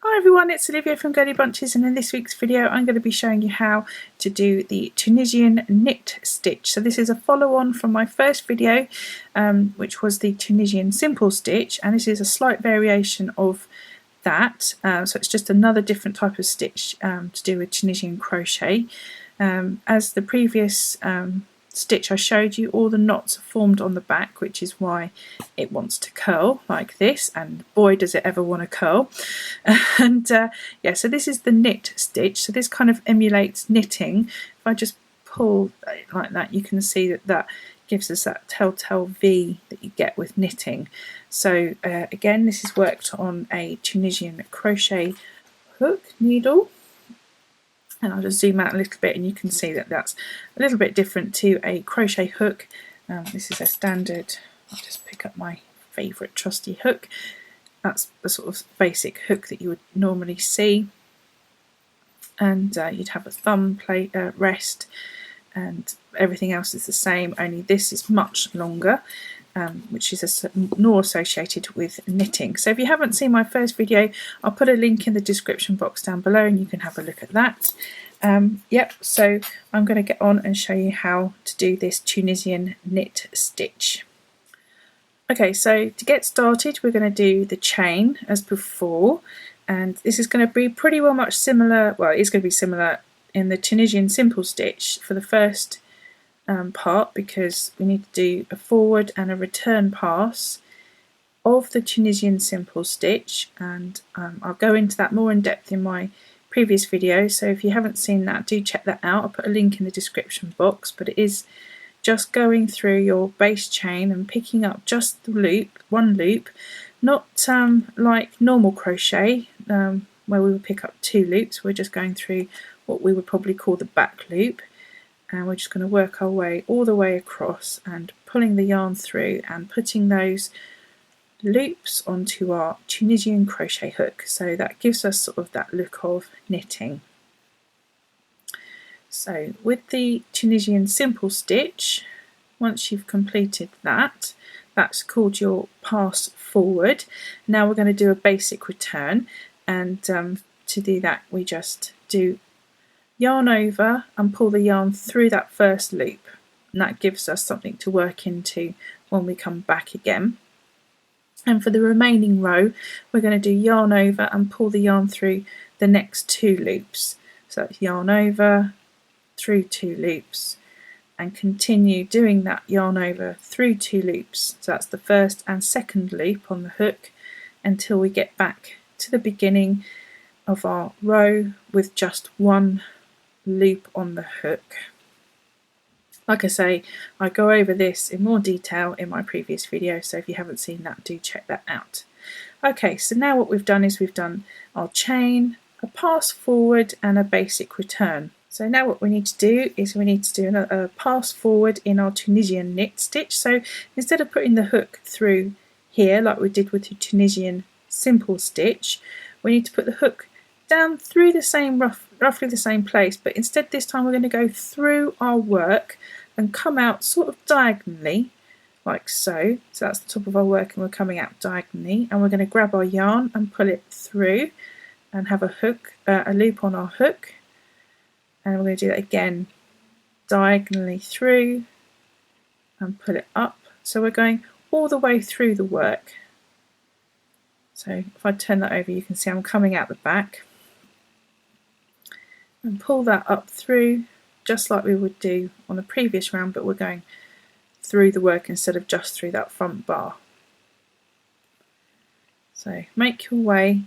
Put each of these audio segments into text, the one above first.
Hi everyone, it's Olivia from Girlybunches, and in this week's video I'm going to be showing you how to do the Tunisian knit stitch. So this is a follow-on from my first video, which was the Tunisian simple stitch, and this is a slight variation of that. So it's just another different type of stitch to do with Tunisian crochet. As the previous stitch I showed you, all the knots are formed on the back, which is why it wants to curl like this, and boy does it ever want to curl. And yeah, so this is the knit stitch, so this kind of emulates knitting. If I just pull it like that, you can see that that gives us that telltale V that you get with knitting. So again, this is worked on a Tunisian crochet hook needle. And I'll just zoom out a little bit and you can see that that's a little bit different to a crochet hook. This is a standard, I'll just pick up my favourite trusty hook. That's the sort of basic hook that you would normally see. And you'd have a thumb plate rest, and everything else is the same, only this is much longer. Which is more associated with knitting. So if you haven't seen my first video, I'll put a link in the description box down below and you can have a look at that. Yep, so I'm going to get on and show you how to do this Tunisian knit stitch. Okay, so to get started we're going to do the chain as before, and this is going to be pretty well much similar, well, it's going to be similar in the Tunisian simple stitch for the first part, because we need to do a forward and a return pass of the Tunisian simple stitch, and I'll go into that more in depth in my previous video, so if you haven't seen that, do check that out. I'll put a link in the description box, but it is just going through your base chain and picking up just the loop, one loop, not like normal crochet where we would pick up two loops. We're just going through what we would probably call the back loop. And we're just going to work our way all the way across and pulling the yarn through and putting those loops onto our Tunisian crochet hook. So that gives us sort of that look of knitting. So with the Tunisian simple stitch, once you've completed that, that's called your pass forward. Now we're going to do a basic return, and to do that we just do yarn over and pull the yarn through that first loop, and that gives us something to work into when we come back again. And for the remaining row we're going to do yarn over and pull the yarn through the next two loops. So that's yarn over, through two loops, and continue doing that yarn over through two loops. So that's the first and second loop on the hook until we get back to the beginning of our row with just one loop on the hook. Like I say, I go over this in more detail in my previous video, so if you haven't seen that, do check that out. Okay, so now what we've done is we've done our chain, a pass forward and a basic return. So now what we need to do is we need to do a pass forward in our Tunisian knit stitch. So instead of putting the hook through here like we did with the Tunisian simple stitch, we need to put the hook down through the same roughly the same place, but instead this time we're going to go through our work and come out sort of diagonally like so. So that's the top of our work and we're coming out diagonally, and we're going to grab our yarn and pull it through and have a hook, a loop on our hook, and we're going to do that again diagonally through and pull it up. So we're going all the way through the work. So if I turn that over you can see I'm coming out the back, and pull that up through just like we would do on the previous round, but we're going through the work instead of just through that front bar. So make your way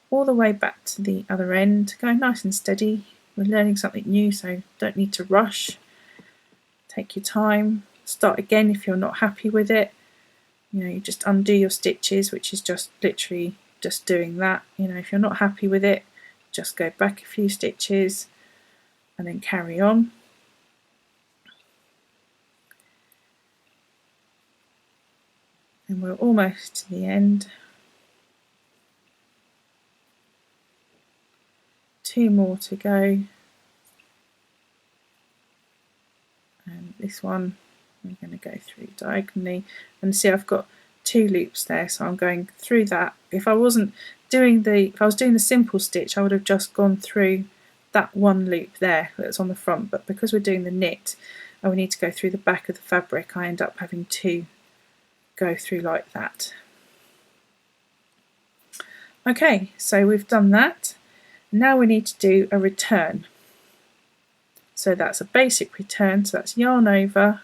all the way back to the other end, go nice and steady. We're learning something new, so don't need to rush. Take your time, start again if you're not happy with it. You know, you just undo your stitches, which is just literally just doing that. You know, if you're not happy with it, just go back a few stitches and then carry on. And we're almost to the end. Two more to go. And this one we're going to go through diagonally, and see I've got 2 loops there, so I'm going through that. If I was doing the simple stitch, I would have just gone through that 1 loop there that's on the front, but because we're doing the knit and we need to go through the back of the fabric, I end up having to go through like that. Okay, so we've done that. Now we need to do a return. So that's a basic return, so that's yarn over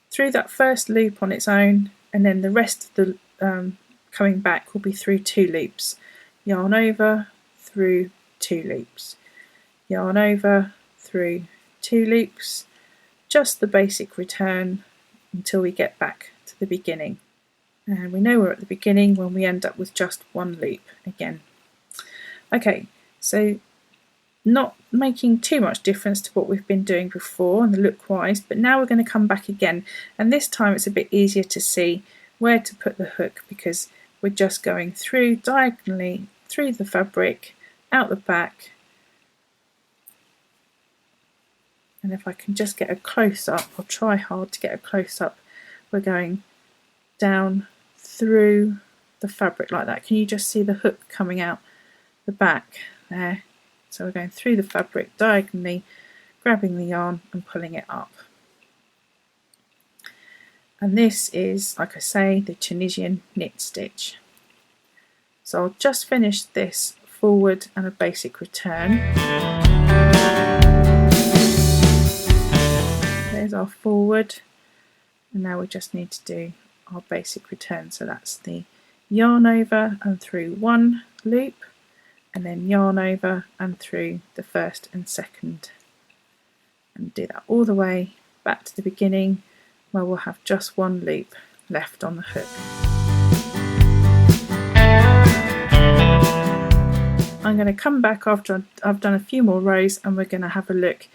through that first loop on its own, and then the rest of the coming back will be through 2 loops. Yarn over, through 2 loops. Yarn over, through 2 loops. Just the basic return until we get back to the beginning. And we know we're at the beginning when we end up with just 1 loop again. Okay, so not making too much difference to what we've been doing before and the look wise, but now we're going to come back again, and this time it's a bit easier to see where to put the hook because we're just going through diagonally through the fabric, out the back, and if I can just get a close up, I'll try hard to get a close up, we're going down through the fabric like that. Can you just see the hook coming out the back there? So we're going through the fabric diagonally, grabbing the yarn and pulling it up. And this is, like I say, the Tunisian knit stitch. So I'll just finish this forward and a basic return. There's our forward, and now we just need to do our basic return. So that's the yarn over and through 1 loop, and then yarn over and through the first and second, and do that all the way back to the beginning where we'll have just 1 loop left on the hook. I'm going to come back after I've done a few more rows, and we're going to have a look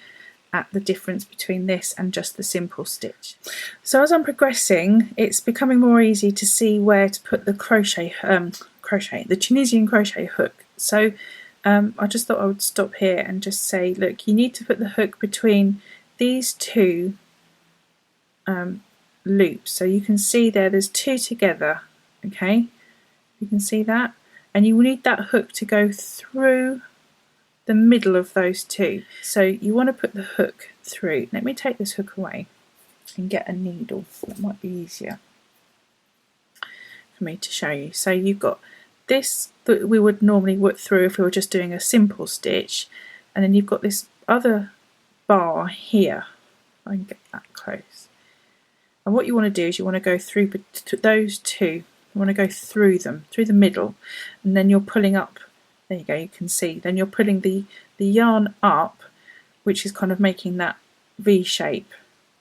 at the difference between this and just the simple stitch. So as I'm progressing, it's becoming more easy to see where to put the the Tunisian crochet hook. So I just thought I would stop here and just say, look, you need to put the hook between these 2 loops. So you can see there's 2 together, okay? You can see that, and you need that hook to go through the middle of those 2. So you want to put the hook through. Let me take this hook away and get a needle. That might be easier for me to show you. So you've got this that we would normally work through if we were just doing a simple stitch, and then you've got this other bar here. I can get that close. And what you want to do is you want to go through those 2. You want to go through them, through the middle, and then you're pulling up. There you go, you can see. Then you're pulling the yarn up, which is kind of making that V shape,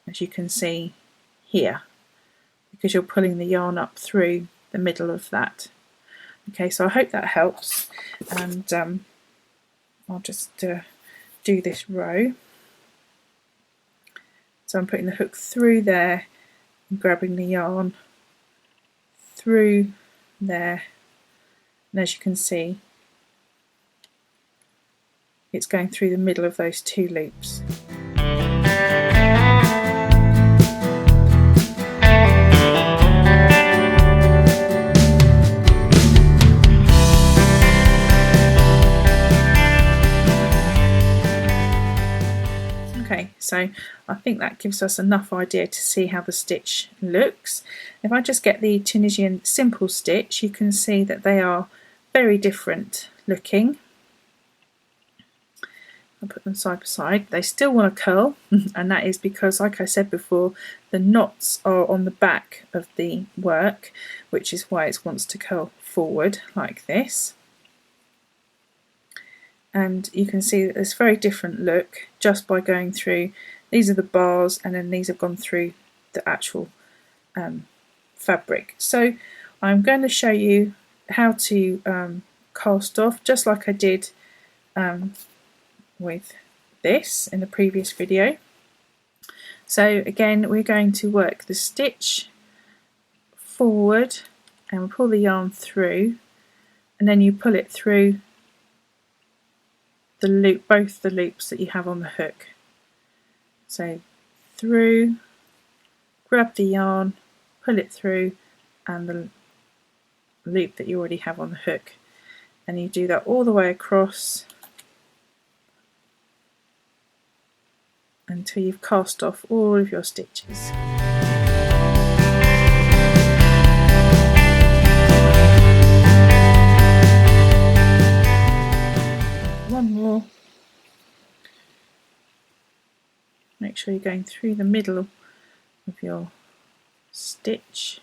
as you can see here, because you're pulling the yarn up through the middle of that. Okay, so I hope that helps, and I'll just do this row. So I'm putting the hook through there and grabbing the yarn through there, and as you can see, it's going through the middle of those 2 loops. Okay, so I think that gives us enough idea to see how the stitch looks. If I just get the Tunisian simple stitch, you can see that they are very different looking. I'll put them side by side. They still want to curl, and that is because, like I said before, the knots are on the back of the work, which is why it wants to curl forward like this. And you can see that there's a very different look just by going through. These are the bars, and then these have gone through the actual fabric. So I'm going to show you how to cast off, just like I did with this in the previous video. So again, we're going to work the stitch forward and we'll pull the yarn through, and then you pull it through the loop, both the loops that you have on the hook. So through, grab the yarn, pull it through, and the loop that you already have on the hook, and you do that all the way across until you've cast off all of your stitches. One more. Make sure you're going through the middle of your stitch.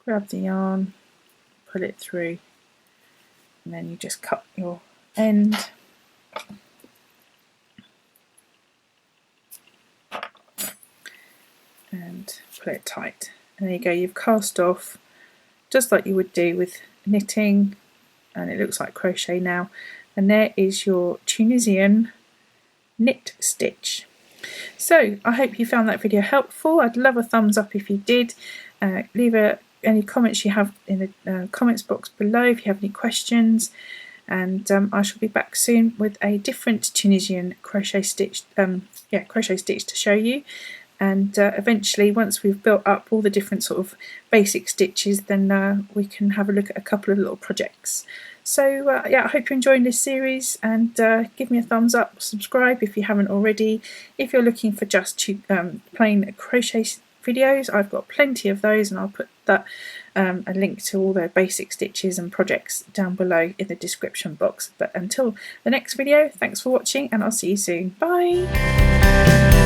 Grab the yarn, pull it through, and then you just cut your end. And pull it tight. And there you go, you've cast off just like you would do with knitting, and it looks like crochet now. And there is your Tunisian knit stitch. So I hope you found that video helpful. I'd love a thumbs up if you did. Leave any comments you have in the comments box below if you have any questions, and I shall be back soon with a different Tunisian crochet stitch to show you. And eventually, once we've built up all the different sort of basic stitches, then we can have a look at a couple of little projects. So yeah, I hope you're enjoying this series, and give me a thumbs up, subscribe if you haven't already. If you're looking for just plain crochet videos, I've got plenty of those, and I'll put that a link to all the basic stitches and projects down below in the description box. But until the next video, thanks for watching, and I'll see you soon. Bye!